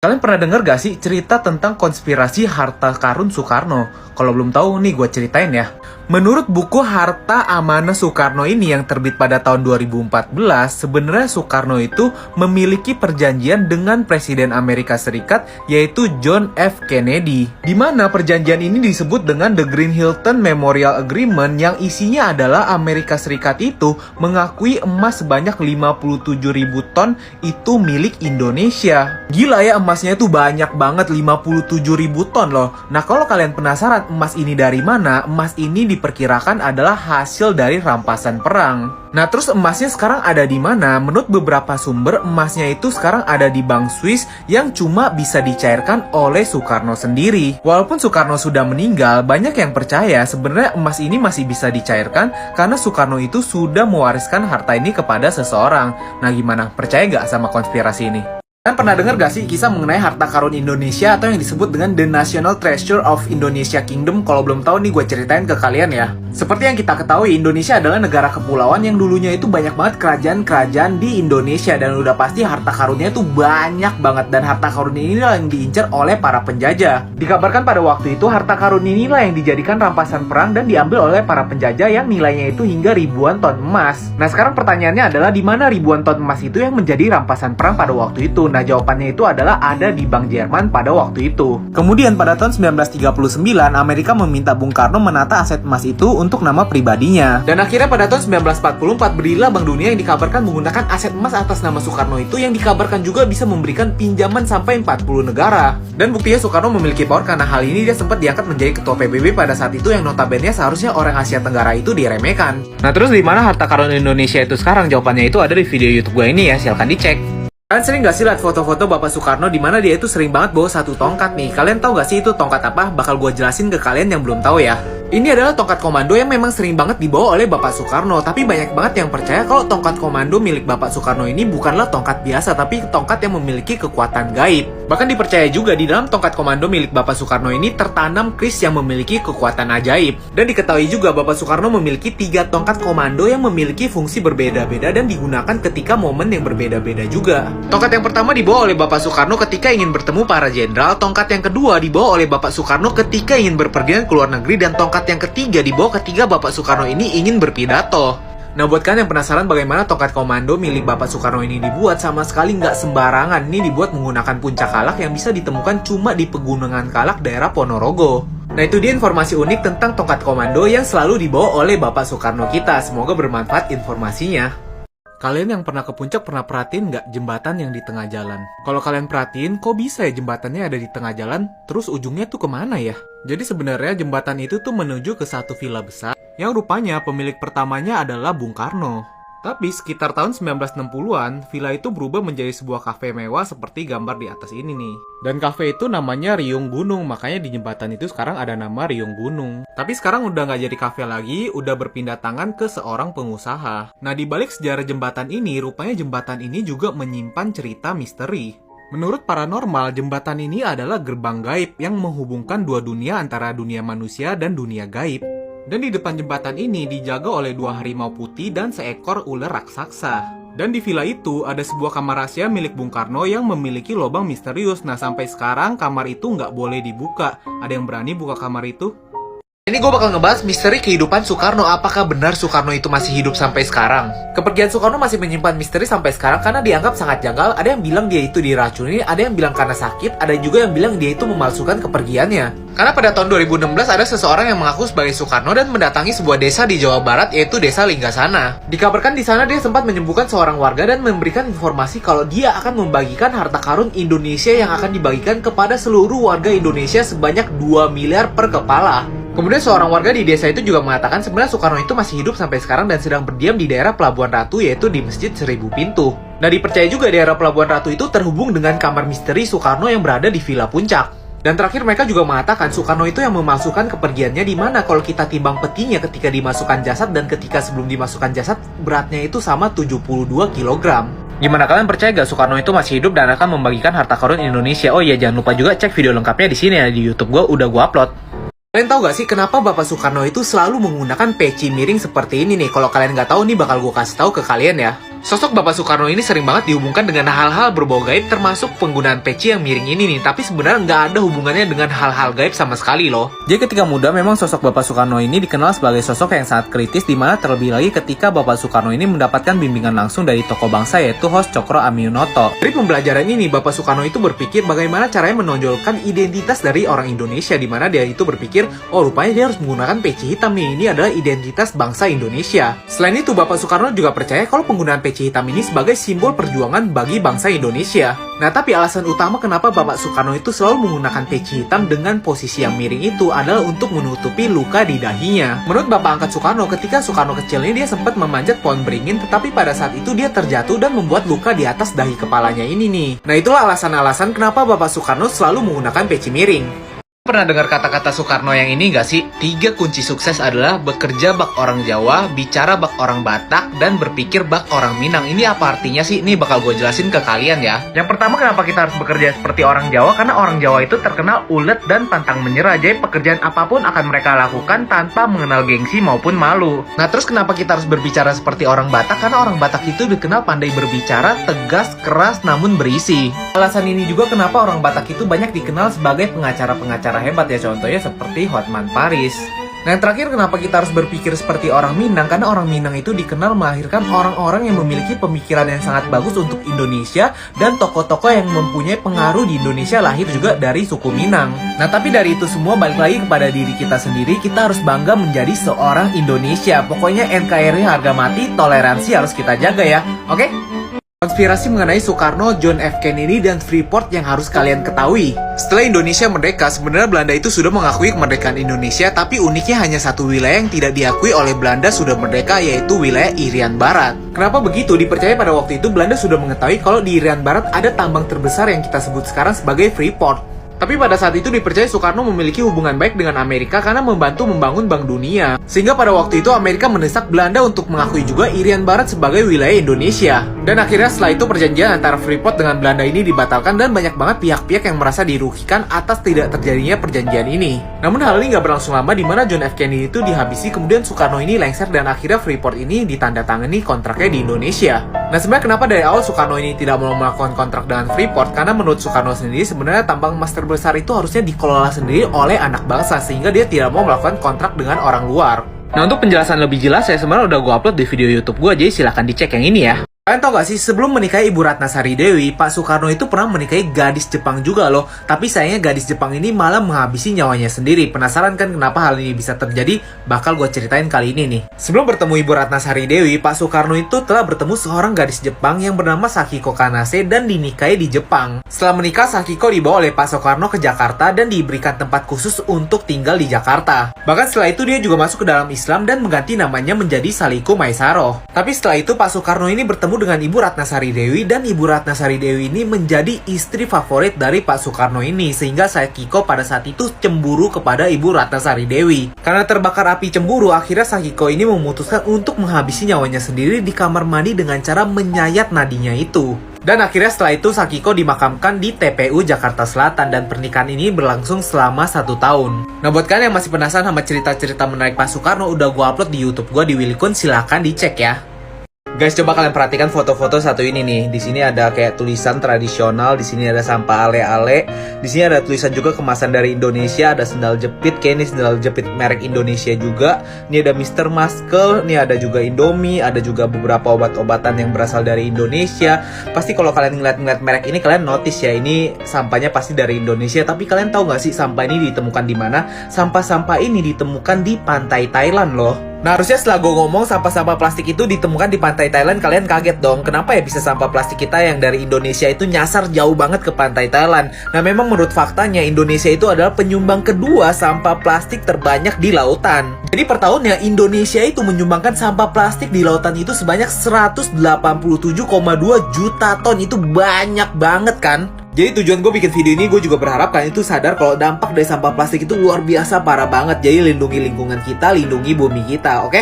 Kalian pernah denger gak sih cerita tentang konspirasi harta karun Soekarno? Kalau belum tahu nih gue ceritain ya. Menurut buku Harta Amanah Soekarno ini yang terbit pada tahun 2014, sebenarnya Soekarno itu memiliki perjanjian dengan Presiden Amerika Serikat yaitu John F. Kennedy. Di mana perjanjian ini disebut dengan The Green Hilton Memorial Agreement yang isinya adalah Amerika Serikat itu mengakui emas sebanyak 57.000 ton itu milik Indonesia. Gila ya, emasnya itu banyak banget, 57.000 ton loh. Nah kalau kalian penasaran emas ini dari mana, emas ini diperkirakan adalah hasil dari rampasan perang. Nah terus emasnya sekarang ada di mana? Menurut beberapa sumber emasnya itu sekarang ada di Bank Swiss yang cuma bisa dicairkan oleh Soekarno sendiri. Walaupun Soekarno sudah meninggal, banyak yang percaya sebenarnya emas ini masih bisa dicairkan karena Soekarno itu sudah mewariskan harta ini kepada seseorang. Nah gimana? Percaya gak sama konspirasi ini? Kalian pernah dengar gak sih kisah mengenai harta karun Indonesia atau yang disebut dengan The National Treasure of Indonesia Kingdom? Kalau belum tahu nih gue ceritain ke kalian ya. Seperti yang kita ketahui, Indonesia adalah negara kepulauan yang dulunya itu banyak banget kerajaan-kerajaan di Indonesia. Dan udah pasti harta karunnya itu banyak banget. Dan harta karun inilah yang diincar oleh para penjajah. Dikabarkan pada waktu itu harta karun inilah yang dijadikan rampasan perang dan diambil oleh para penjajah yang nilainya itu hingga ribuan ton emas. Nah sekarang pertanyaannya adalah di mana ribuan ton emas itu yang menjadi rampasan perang pada waktu itu? Nah jawabannya itu adalah ada di Bank Jerman pada waktu itu. Kemudian pada tahun 1939 Amerika meminta Bung Karno menata aset emas itu untuk nama pribadinya. Dan akhirnya pada tahun 1944 berdirilah Bank Dunia yang dikabarkan menggunakan aset emas atas nama Soekarno itu yang dikabarkan juga bisa memberikan pinjaman sampai 40 negara. Dan buktinya Soekarno memiliki power karena hal ini dia sempat diangkat menjadi ketua PBB pada saat itu yang notabene seharusnya orang Asia Tenggara itu diremehkan. Nah terus di mana harta karun Indonesia itu sekarang? Jawabannya itu ada di video YouTube gue ini ya, silahkan dicek. Kalian sering gak sih lihat foto-foto Bapak Soekarno di mana dia itu sering banget bawa satu tongkat nih? Kalian tahu gak sih itu tongkat apa? Bakal gue jelasin ke kalian yang belum tahu ya. Ini adalah tongkat komando yang memang sering banget dibawa oleh Bapak Soekarno. Tapi banyak banget yang percaya kalau tongkat komando milik Bapak Soekarno ini bukanlah tongkat biasa, tapi tongkat yang memiliki kekuatan gaib. Bahkan dipercaya juga di dalam tongkat komando milik Bapak Soekarno ini tertanam kris yang memiliki kekuatan ajaib. Dan diketahui juga Bapak Soekarno memiliki 3 tongkat komando yang memiliki fungsi berbeda-beda dan digunakan ketika momen yang berbeda-beda juga. Tongkat yang pertama dibawa oleh Bapak Soekarno ketika ingin bertemu para jenderal. Tongkat yang kedua dibawa oleh Bapak Soekarno ketika ingin berpergian ke luar negeri. Dan tongkat yang ketiga dibawa ketika Bapak Soekarno ini ingin berpidato. Nah buat kalian yang penasaran bagaimana tongkat komando milik Bapak Soekarno ini dibuat, sama sekali nggak sembarangan. Ini dibuat menggunakan puncak Kalak yang bisa ditemukan cuma di Pegunungan Kalak daerah Ponorogo. Nah itu dia informasi unik tentang tongkat komando yang selalu dibawa oleh Bapak Soekarno kita. Semoga bermanfaat informasinya. Kalian yang pernah ke puncak pernah perhatiin nggak jembatan yang di tengah jalan? Kalau kalian perhatiin, kok bisa ya jembatannya ada di tengah jalan, terus ujungnya tuh kemana ya? Jadi sebenarnya jembatan itu tuh menuju ke satu villa besar, yang rupanya pemilik pertamanya adalah Bung Karno. Tapi sekitar tahun 1960-an, villa itu berubah menjadi sebuah kafe mewah seperti gambar di atas ini nih. Dan kafe itu namanya Riung Gunung, makanya di jembatan itu sekarang ada nama Riung Gunung. Tapi sekarang udah nggak jadi kafe lagi, udah berpindah tangan ke seorang pengusaha. Nah di balik sejarah jembatan ini, rupanya jembatan ini juga menyimpan cerita misteri. Menurut paranormal, jembatan ini adalah gerbang gaib yang menghubungkan dua dunia antara dunia manusia dan dunia gaib. Dan di depan jembatan ini dijaga oleh 2 harimau putih dan seekor ular raksasa. Dan di villa itu ada sebuah kamar rahasia milik Bung Karno yang memiliki lubang misterius. Nah sampai sekarang kamar itu nggak boleh dibuka. Ada yang berani buka kamar itu? Ini gue bakal ngebahas misteri kehidupan Soekarno. Apakah benar Soekarno itu masih hidup sampai sekarang? Kepergian Soekarno masih menyimpan misteri sampai sekarang karena dianggap sangat janggal. Ada yang bilang dia itu diracuni, ada yang bilang karena sakit, ada juga yang bilang dia itu memalsukan kepergiannya. Karena pada tahun 2016 ada seseorang yang mengaku sebagai Soekarno dan mendatangi sebuah desa di Jawa Barat yaitu Desa Linggasana. Dikabarkan di sana dia sempat menyembuhkan seorang warga dan memberikan informasi kalau dia akan membagikan harta karun Indonesia yang akan dibagikan kepada seluruh warga Indonesia sebanyak 2 miliar per kepala. Kemudian seorang warga di desa itu juga mengatakan sebenarnya Soekarno itu masih hidup sampai sekarang dan sedang berdiam di daerah Pelabuhan Ratu yaitu di Masjid 1000 Pintu. Nah dipercaya juga daerah Pelabuhan Ratu itu terhubung dengan kamar misteri Soekarno yang berada di Villa Puncak. Dan terakhir mereka juga mengatakan Soekarno itu yang memasukkan kepergiannya di mana kalau kita timbang petinya ketika dimasukkan jasad dan ketika sebelum dimasukkan jasad beratnya itu sama 72 kg. Gimana kalian percaya gak Soekarno itu masih hidup dan akan membagikan harta karun Indonesia? Oh iya jangan lupa juga cek video lengkapnya di sini ya di YouTube gue udah gue upload. Kalian tahu gak sih kenapa Bapak Soekarno itu selalu menggunakan peci miring seperti ini nih? Kalau kalian nggak tahu nih bakal gue kasih tahu ke kalian ya. Sosok Bapak Soekarno ini sering banget dihubungkan dengan hal-hal berbau gaib termasuk penggunaan peci yang miring ini nih. Tapi sebenarnya nggak ada hubungannya dengan hal-hal gaib sama sekali loh. Jadi ketika muda memang sosok Bapak Soekarno ini dikenal sebagai sosok yang sangat kritis, dimana terlebih lagi ketika Bapak Soekarno ini mendapatkan bimbingan langsung dari tokoh bangsa yaitu host Cokro Aminoto. Dari pembelajaran ini Bapak Soekarno itu berpikir bagaimana caranya menonjolkan identitas dari orang Indonesia, dimana dia itu berpikir, oh rupanya dia harus menggunakan peci hitam nih, ini adalah identitas bangsa Indonesia. Selain itu Bapak Soekarno juga percaya kalau penggunaan peci hitam ini sebagai simbol perjuangan bagi bangsa Indonesia. Nah, tapi alasan utama kenapa Bapak Soekarno itu selalu menggunakan peci hitam dengan posisi yang miring itu adalah untuk menutupi luka di dahinya. Menurut Bapak angkat Soekarno, ketika Soekarno kecil ini dia sempat memanjat pohon beringin, tetapi pada saat itu dia terjatuh dan membuat luka di atas dahi kepalanya ini nih. Nah, itulah alasan-alasan kenapa Bapak Soekarno selalu menggunakan peci miring. Pernah dengar kata-kata Soekarno yang ini nggak sih? 3 kunci sukses adalah bekerja bak orang Jawa, bicara bak orang Batak, dan berpikir bak orang Minang. Ini apa artinya sih? Ini bakal gue jelasin ke kalian ya. Yang pertama, kenapa kita harus bekerja seperti orang Jawa? Karena orang Jawa itu terkenal ulet dan pantang menyerah. Jadi pekerjaan apapun akan mereka lakukan tanpa mengenal gengsi maupun malu. Nah, terus kenapa kita harus berbicara seperti orang Batak? Karena orang Batak itu dikenal pandai berbicara, tegas, keras, namun berisi. Alasan ini juga kenapa orang Batak itu banyak dikenal sebagai pengacara-pengacara hebat ya, contohnya seperti Hotman Paris. Nah, yang terakhir, kenapa kita harus berpikir seperti orang Minang? Karena orang Minang itu dikenal melahirkan orang-orang yang memiliki pemikiran yang sangat bagus untuk Indonesia, dan tokoh-tokoh yang mempunyai pengaruh di Indonesia lahir juga dari suku Minang. Nah, tapi dari itu semua balik lagi kepada diri kita sendiri, kita harus bangga menjadi seorang Indonesia. Pokoknya NKRI harga mati, toleransi harus kita jaga ya, oke? Konspirasi mengenai Soekarno, John F. Kennedy, dan Freeport yang harus kalian ketahui. Setelah Indonesia merdeka, sebenarnya Belanda itu sudah mengakui kemerdekaan Indonesia, tapi uniknya hanya satu wilayah yang tidak diakui oleh Belanda sudah merdeka, yaitu wilayah Irian Barat. Kenapa begitu? Dipercaya pada waktu itu Belanda sudah mengetahui kalau di Irian Barat ada tambang terbesar yang kita sebut sekarang sebagai Freeport. Tapi pada saat itu dipercaya Soekarno memiliki hubungan baik dengan Amerika karena membantu membangun Bank Dunia. Sehingga pada waktu itu Amerika mendesak Belanda untuk mengakui juga Irian Barat sebagai wilayah Indonesia. Dan akhirnya setelah itu perjanjian antara Freeport dengan Belanda ini dibatalkan, dan banyak banget pihak-pihak yang merasa dirugikan atas tidak terjadinya perjanjian ini. Namun hal ini nggak berlangsung lama, di mana John F. Kennedy itu dihabisi, kemudian Soekarno ini lengser, dan akhirnya Freeport ini ditandatangani kontraknya di Indonesia. Nah, sebenarnya kenapa dari awal Soekarno ini tidak mau melakukan kontrak dengan Freeport? Karena menurut Soekarno sendiri sebenarnya tambang emas terbesar itu harusnya dikelola sendiri oleh anak bangsa, sehingga dia tidak mau melakukan kontrak dengan orang luar. Nah, untuk penjelasan lebih jelas saya sebenarnya udah gue upload di video YouTube gue, jadi silahkan dicek yang ini ya. Kalian tau gak sih, sebelum menikahi Ibu Ratnasari Dewi, Pak Soekarno itu pernah menikahi gadis Jepang juga loh. Tapi sayangnya gadis Jepang ini malah menghabisi nyawanya sendiri. Penasaran kan kenapa hal ini bisa terjadi? Bakal gue ceritain kali ini nih. Sebelum bertemu Ibu Ratnasari Dewi, Pak Soekarno itu telah bertemu seorang gadis Jepang yang bernama Sakiko Kanase dan dinikahi di Jepang. Setelah menikah, Sakiko dibawa oleh Pak Soekarno ke Jakarta dan diberikan tempat khusus untuk tinggal di Jakarta. Bahkan setelah itu dia juga masuk ke dalam Islam dan mengganti namanya menjadi Saliko Maisaro. Tapi setelah itu Pak Soekarno ini bertemu dengan Ibu Ratnasari Dewi, dan Ibu Ratnasari Dewi ini menjadi istri favorit dari Pak Soekarno ini, sehingga Sakiko pada saat itu cemburu kepada Ibu Ratnasari Dewi. Karena terbakar api cemburu, akhirnya Sakiko ini memutuskan untuk menghabisi nyawanya sendiri di kamar mandi dengan cara menyayat nadinya itu. Dan akhirnya setelah itu Sakiko dimakamkan di TPU Jakarta Selatan, dan pernikahan ini berlangsung selama 1 tahun. Nah, buat kalian yang masih penasaran sama cerita-cerita menarik Pak Soekarno, udah gue upload di YouTube gue di Willy Kun, silahkan dicek ya. Guys, coba kalian perhatikan foto-foto satu ini nih. Di sini ada kayak tulisan tradisional, di sini ada sampah ale-ale. Di sini ada tulisan juga kemasan dari Indonesia, ada sendal jepit, kayak ini sendal jepit merek Indonesia juga. Ini ada Mr. Muscle, ini ada juga Indomie, ada juga beberapa obat-obatan yang berasal dari Indonesia. Pasti kalau kalian ngeliat merek ini kalian notice ya, ini sampahnya pasti dari Indonesia. Tapi kalian tahu nggak sih sampah ini ditemukan di mana? Sampah-sampah ini ditemukan di pantai Thailand loh. Nah, harusnya setelah gue ngomong sampah-sampah plastik itu ditemukan di pantai Thailand, kalian kaget dong. Kenapa ya bisa sampah plastik kita yang dari Indonesia itu nyasar jauh banget ke pantai Thailand? Nah, memang menurut faktanya Indonesia itu adalah penyumbang kedua sampah plastik terbanyak di lautan. Jadi per tahunnya Indonesia itu menyumbangkan sampah plastik di lautan itu sebanyak 187,2 juta ton. Itu banyak banget kan? Jadi tujuan gue bikin video ini, gue juga berharap kalian itu sadar kalau dampak dari sampah plastik itu luar biasa parah banget. Jadi lindungi lingkungan kita, lindungi bumi kita, oke?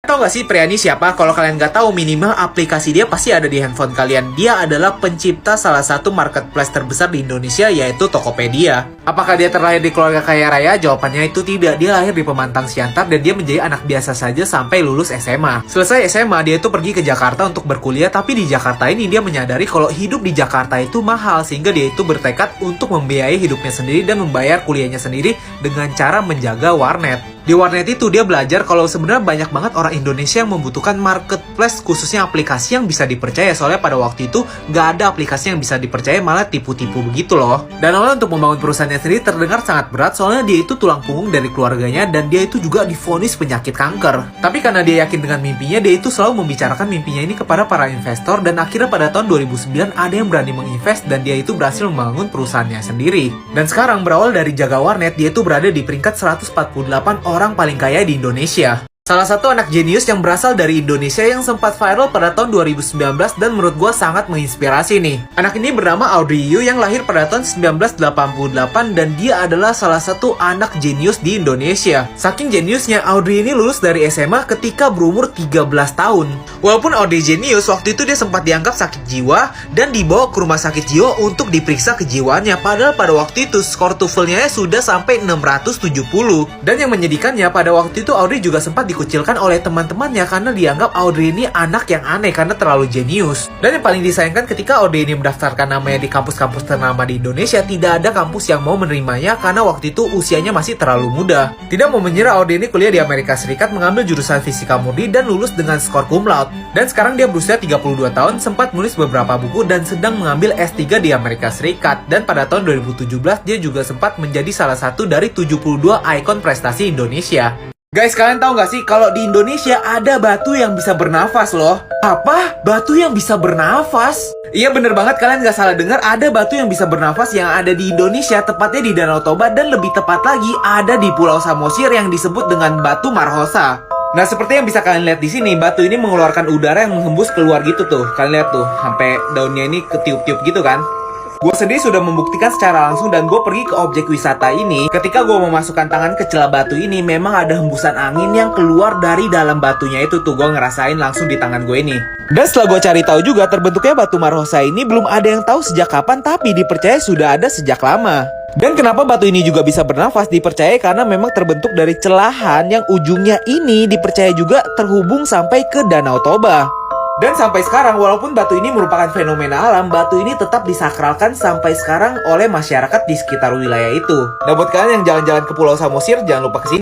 Tau tahu gak sih pria ini siapa? Kalau kalian nggak tahu, minimal aplikasi dia pasti ada di handphone kalian. Dia adalah pencipta salah satu marketplace terbesar di Indonesia, yaitu Tokopedia. Apakah dia terlahir di keluarga kaya raya? Jawabannya itu tidak. Dia lahir di Pemantang Siantar dan dia menjadi anak biasa saja sampai lulus SMA. Selesai SMA, dia itu pergi ke Jakarta untuk berkuliah, tapi di Jakarta ini dia menyadari kalau hidup di Jakarta itu mahal, sehingga dia itu bertekad untuk membiayai hidupnya sendiri dan membayar kuliahnya sendiri dengan cara menjaga warnet. Di warnet itu dia belajar kalau sebenarnya banyak banget orang Indonesia yang membutuhkan marketplace, khususnya aplikasi yang bisa dipercaya. Soalnya pada waktu itu nggak ada aplikasi yang bisa dipercaya, malah tipu-tipu begitu loh. Dan awalnya untuk membangun perusahaannya sendiri terdengar sangat berat, soalnya dia itu tulang punggung dari keluarganya dan dia itu juga divonis penyakit kanker. Tapi karena dia yakin dengan mimpinya, dia itu selalu membicarakan mimpinya ini kepada para investor, dan akhirnya pada tahun 2009 ada yang berani menginvest dan dia itu berhasil membangun perusahaannya sendiri. Dan sekarang berawal dari jaga warnet, dia itu berada di peringkat 148 orang paling kaya di Indonesia. Salah satu anak jenius yang berasal dari Indonesia yang sempat viral pada tahun 2019 dan menurut gue sangat menginspirasi nih. Anak ini bernama Audrey Yu yang lahir pada tahun 1988 dan dia adalah salah satu anak jenius di Indonesia. Saking jeniusnya, Audrey ini lulus dari SMA ketika berumur 13 tahun. Walaupun Audrey jenius, waktu itu dia sempat dianggap sakit jiwa dan dibawa ke rumah sakit jiwa untuk diperiksa kejiwaannya. Padahal pada waktu itu skor TOEFL-nya sudah sampai 670. Dan yang menyedihkannya, pada waktu itu Audrey juga sempat dikucilkan oleh teman-temannya karena dianggap Audrey ini anak yang aneh karena terlalu jenius. Dan yang paling disayangkan, ketika Audrey ini mendaftarkan namanya di kampus-kampus ternama di Indonesia, tidak ada kampus yang mau menerimanya karena waktu itu usianya masih terlalu muda. Tidak mau menyerah, Audrey ini kuliah di Amerika Serikat mengambil jurusan fisika murni dan lulus dengan skor cum laude. Dan sekarang dia berusia 32 tahun, sempat menulis beberapa buku dan sedang mengambil S3 di Amerika Serikat. Dan pada tahun 2017 dia juga sempat menjadi salah satu dari 72 ikon prestasi Indonesia. Guys, kalian tahu nggak sih kalau di Indonesia ada batu yang bisa bernafas loh? Apa? Batu yang bisa bernafas? Iya bener banget, kalian nggak salah dengar, ada batu yang bisa bernafas yang ada di Indonesia, tepatnya di Danau Toba, dan lebih tepat lagi ada di Pulau Samosir yang disebut dengan Batu Marhosa. Nah, seperti yang bisa kalian lihat di sini, batu ini mengeluarkan udara yang menghembus keluar gitu tuh. Kalian lihat tuh, sampai daunnya ini ketiup-tiup gitu kan? Gue sendiri sudah membuktikan secara langsung dan gue pergi ke objek wisata ini. Ketika gue memasukkan tangan ke celah batu ini, memang ada hembusan angin yang keluar dari dalam batunya itu tuh. Gue ngerasain langsung di tangan gue ini. Dan setelah gue cari tahu juga, terbentuknya Batu Marhosa ini belum ada yang tahu sejak kapan, tapi dipercaya sudah ada sejak lama. Dan kenapa batu ini juga bisa bernafas? Dipercaya karena memang terbentuk dari celahan yang ujungnya ini dipercaya juga terhubung sampai ke Danau Toba. Dan sampai sekarang, walaupun batu ini merupakan fenomena alam, batu ini tetap disakralkan sampai sekarang oleh masyarakat di sekitar wilayah itu. Nah, buat kalian yang jalan-jalan ke Pulau Samosir, jangan lupa kesini.